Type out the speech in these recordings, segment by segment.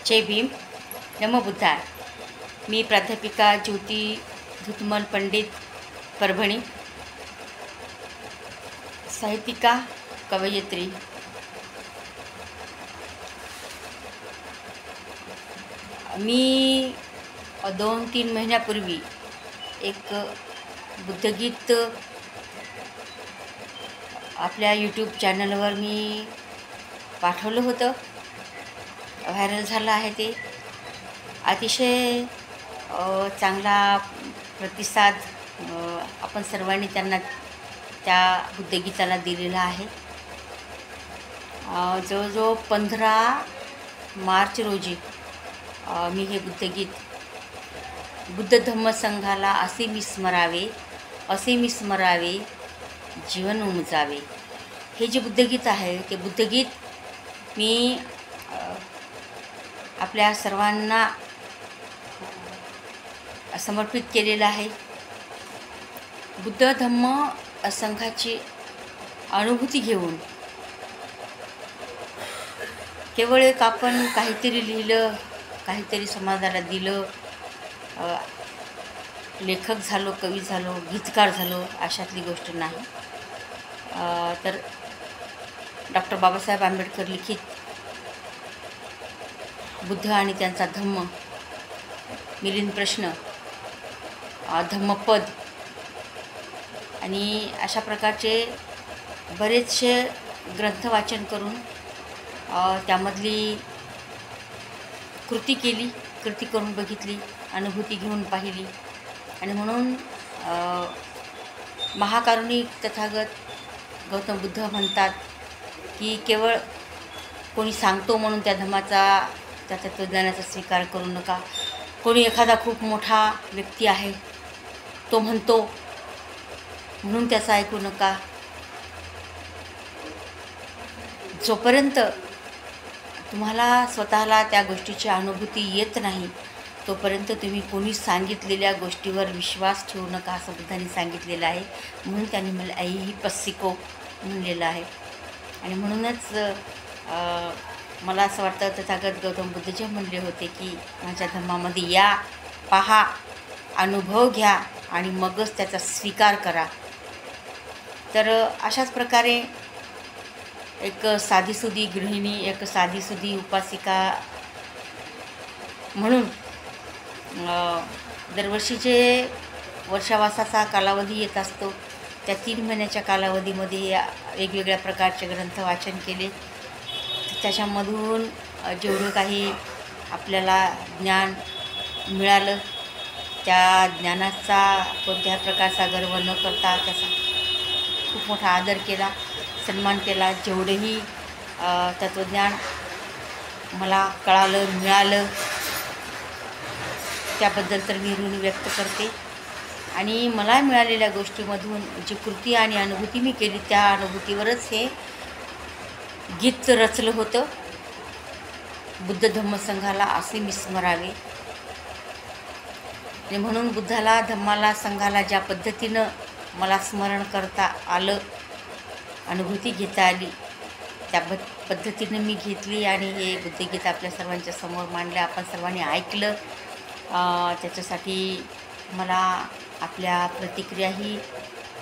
जय भीम. नमो बुद्धाय. मी प्राध्यापिका ज्योती धुतमल पंडित, परभणी. साहित्यिका, कवयित्री. मी 2-3 महिन्यापूर्वी एक बुद्धगीत आपल्या यूट्यूब चॅनलवर मी पाठवलं होतं. व्हायरल झालं आहे. ते अतिशय चांगला प्रतिसाद आपण सर्वांनी त्यांना त्या बुद्धगीताला दिलेला आहे. जवळजवळ 15 मार्च रोजी मी हे बुद्धगीत बुद्ध धम्म संघाला असे मी स्मरावे जीवन उमजावे, हे जे बुद्धगीत आहे ते बुद्धगीत मी आपल्या सर्वांना समर्पित केलेलं आहे. बुद्ध धम्म संघाची अनुभूती घेऊन केवळ एक आपण काहीतरी लिहिलं, काहीतरी समाजाला दिलं, लेखक झालो, कवी झालो, गीतकार झालो अशातली गोष्ट नाही. तर डॉक्टर बाबासाहेब आंबेडकर लिखित बुद्ध आणि त्यांचा धम्म, मिलिंद प्रश्न, धम्मपद आणि अशा प्रकारचे बरेचसे ग्रंथ वाचन करून त्यामधली कृती करून बघितली, अनुभूती घेऊन पाहिली. आणि म्हणून महाकारुणिक तथागत गौतम बुद्ध म्हणतात की केवळ कोणी सांगतो म्हणून त्या धम्माचा, त्या तत्त्वज्ञानाचा स्वीकार करू नका. कोणी एखादा खूप मोठा व्यक्ती आहे, तो म्हणतो म्हणून त्याचं ऐकू नका. जोपर्यंत तुम्हाला स्वतःला त्या गोष्टीची अनुभूती येत नाही तोपर्यंत तुम्ही कोणी सांगितलेल्या गोष्टीवर विश्वास ठेवू नका, असं बुद्धांनी सांगितलेलं आहे. म्हणून त्यांनी मला ऐही पस्सिको म्हणलेलं आहे. आणि म्हणूनच मला असं वाटतं तथागत गौतम बुद्ध जे म्हणले होते की माझ्या धम्मामध्ये या, पहा, अनुभव घ्या आणि मगच त्याचा स्वीकार करा. तर अशाच प्रकारे एक साधीसुधी गृहिणी, एक साधीसुधी उपासिका म्हणून दरवर्षी जे वर्षावासाचा कालावधी येत असतो त्या 3 महिन्याच्या कालावधीमध्ये वेगवेगळ्या प्रकारचे ग्रंथ वाचन केले. त्याच्यामधून जेवढं काही आपल्याला ज्ञान मिळालं त्या ज्ञानाचा कोणत्याही प्रकारचा गर्व न करता त्याचा खूप मोठा आदर केला, सन्मान केला. जेवढंही तत्त्वज्ञान मला कळालं, मिळालं त्याबद्दल तर मी ऋण व्यक्त करते. आणि मला मिळालेल्या गोष्टीमधून जी कृती आणि अनुभूती मी केली त्या अनुभूतीवरच हे गीत रचलं होतं. बुद्ध धम्म संघाला असे मी स्मरावे. आणि म्हणून बुद्धाला, धम्माला, संघाला ज्या पद्धतीनं मला स्मरण करता आलं, अनुभूती घेता आली, त्या पद्धतीनं मी घेतली आणि हे बुद्धगीत आपल्या सर्वांच्या समोर मांडलं, आपण सर्वांनी ऐकलं. त्याच्यासाठी मला आपल्या प्रतिक्रियाही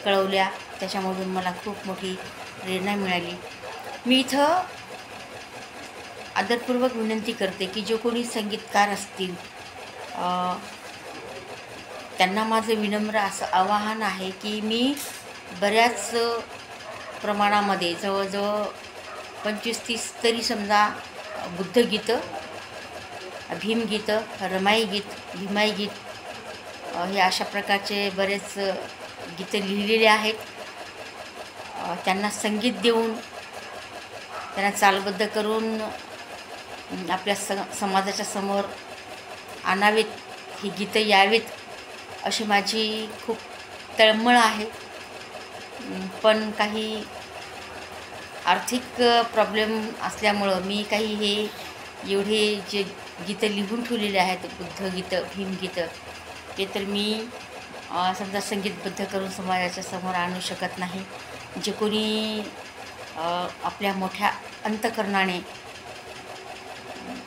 कळवल्या, त्याच्यामधून मला खूप मोठी प्रेरणा मिळाली. मी इथं आदरपूर्वक विनंती करते की जो कोणी संगीतकार असतील त्यांना माझं विनम्र असं आवाहन आहे की मी बऱ्याच प्रमाणामध्ये जवळजवळ 25-30 तरी समजा बुद्धगीतं, भीमगीतं, रमाई गीत, भीमाई गीत हे अशा प्रकारचे बरेच गीतं लिहिलेले आहेत. त्यांना संगीत देऊन त्यांना चालबद्ध करून आपल्या समाजाच्या समोर आणावेत, ही गीतं यावेत अशी माझी खूप तळमळ आहे. पण काही आर्थिक प्रॉब्लेम असल्यामुळं मी काही हे एवढे जे गीतं लिहून ठेवलेले आहेत, बुद्धगीतं, भीमगीतं, ते तर मी समजा संगीतबद्ध करून समाजाच्या समोर आणू शकत नाही. जे कोणी आपल्या मोठ्या अंतःकरणाने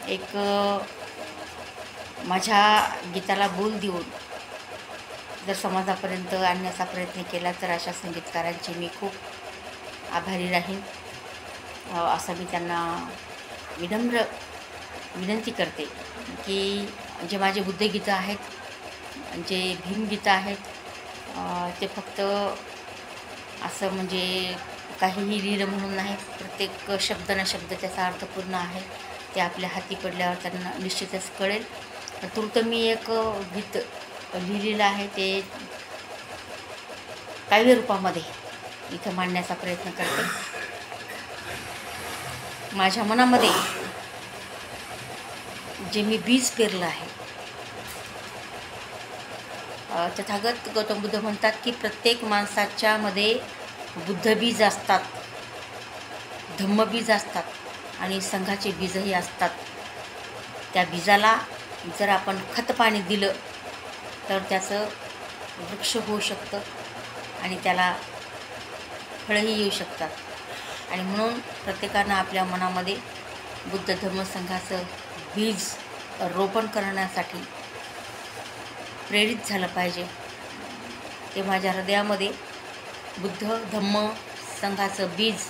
एक माझ्या गीताला बोल देऊन जर समाजापर्यंत आणण्याचा प्रयत्न केला तर अशा संगीतकारांची मी खूप आभारी राहीन, असं मी त्यांना विनम्र विनंती करते की जे माझे बुद्धगीतं आहेत, जे भीमगीतं आहेत, ते फक्त असं म्हणजे काहीही लिहिलं म्हणून नाही, प्रत्येक शब्द न शब्द त्याचा अर्थपूर्ण आहे. ते आपल्या हाती पडल्यावर त्यांना निश्चितच कळेल. तूर्त मी एक गीत लिहिलेलं आहे, ते काव्य रूपामध्ये इथं मांडण्याचा प्रयत्न करते. माझ्या मनामध्ये जे मी बीज पेरलं आहे, तथागत गौतम बुद्ध म्हणतात की प्रत्येक माणसाच्या मध्ये बुद्धबीज असतात, धम्मबीज असतात आणि संघाचे बीजही असतात. त्या बीजाला जर आपण खत पाणी दिलं तर त्याचं वृक्ष होऊ शकतं आणि त्याला फळंही येऊ शकतात. आणि म्हणून प्रत्येकानं आपल्या मनामध्ये बुद्ध धम्म संघाचं बीज रोपण करण्यासाठी प्रेरित झालं पाहिजे. ते माझ्या हृदयामध्ये बुद्ध धम्म संघाचं बीज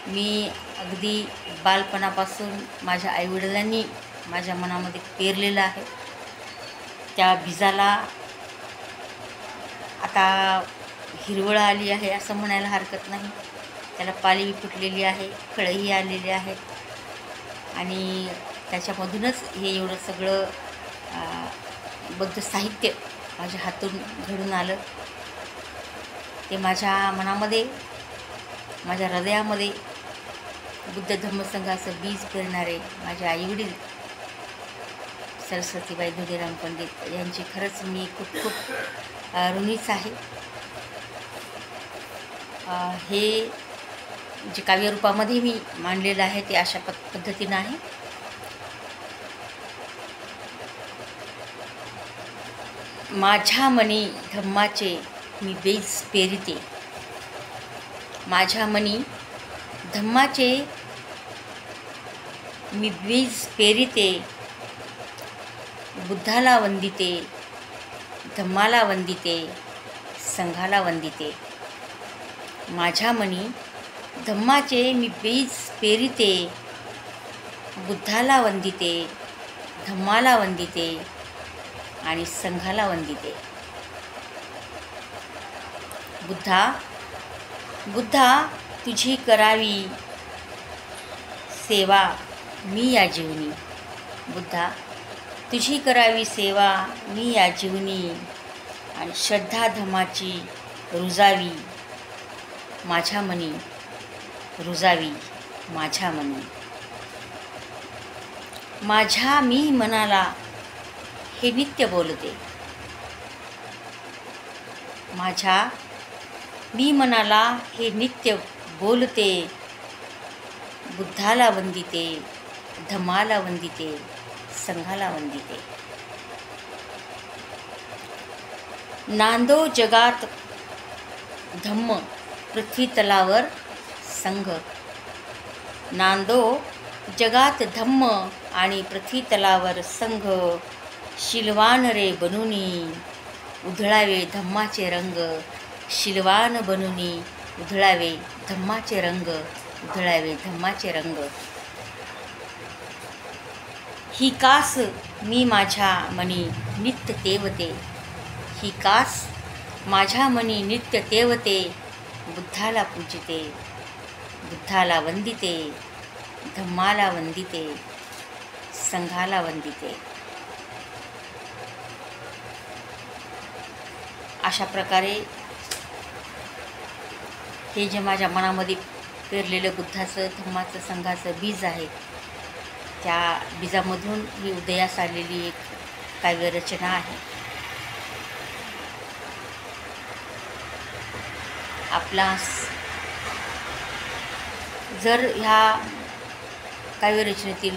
मी अगदी बालपणापासून माझ्या आईवडिलांनी माझ्या मनामध्ये पेरलेलं आहे. त्या बीजाला आता हिरवळ आली आहे असं म्हणायला हरकत नाही. त्याला पालवी फुटलेली आहे, फळंही आलेली आहेत आणि त्याच्यामधूनच हे एवढं सगळं बौद्ध साहित्य माझ्या हातून घडून आलं. ते माझ्या मनामध्ये, माझ्या हृदयामध्ये बुद्ध धम्मसंघाचं बीज पेरणारे माझे आईवडील सरस्वतीबाई धोंडीराम पंडित यांची खरंच मी खूप खूप ऋणीच आहे. हे जे काव्यरूपामध्ये मी मांडलेलं आहे ते अशा पद्धतीनं आहे. माझ्या मनी धम्माचे मी बीज पेरिते, माझ्या मनी धम्माचे मी बीज पेरिते, बुद्धाला वंदिते, धम्माला वंदिते, संघाला वंदिते. माझ्या मनी धम्माचे मी बीज पेरिते, बुद्धाला वंदिते, धम्माला वंदिते आणि संघाला वंदिते. बुद्धा बुद्धा तुझी करावी सेवा मी या जीवनी, बुद्धा तुझी करावी सेवा मी या जीवनी आणि श्रद्धा धम्माची रुजावी माझ्या मनी, रुजावी माझ्या मनी. माझ्या मी मनाला हे नित्य बोलते, माझ्या मी मनाला हे नित्य बोलते, बुद्धाला वंदिते, धम्माला वंदिते, संघाला वंदिते. नांदो जगात धम्म, पृथ्वी तलावर संघ. नांदो जगात धम्म आणि पृथ्वी तलावर संघ. शीलवान रे बनूनी उधळावे धम्माचे रंग, शीलवान बनूनी उधळावे धम्माचे रंग, उधळावे धम्माचे रंग. ही कास मी माझ्या मनी नित्य तेवते, ही कास माझ्या मनी नित्य तेवते. बुद्धाला पूजिते, बुद्धाला वंदिते, धम्माला वंदिते, संघाला वंदिते. अशा प्रकारे हे जे माझ्या मनामध्ये पेरलेलं बुद्धाचं धम्माचं संघाचं बीज आहे, त्या बीजामधून ही उदयास आलेली एक काव्यरचना आहे. आपला जर ह्या काव्यरचनेतील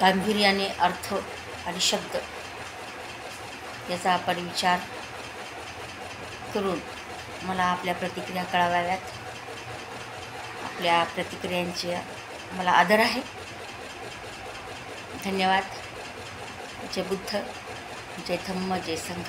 गांभीर्याने अर्थ आणि शब्द याचा आपण विचार करून मला आपल्या प्रतिक्रिया कळवाव्यात. आपल्या प्रतिक्रियांची मला आदर आहे. धन्यवाद. जय बुद्ध, जय धम्म, जय संघ.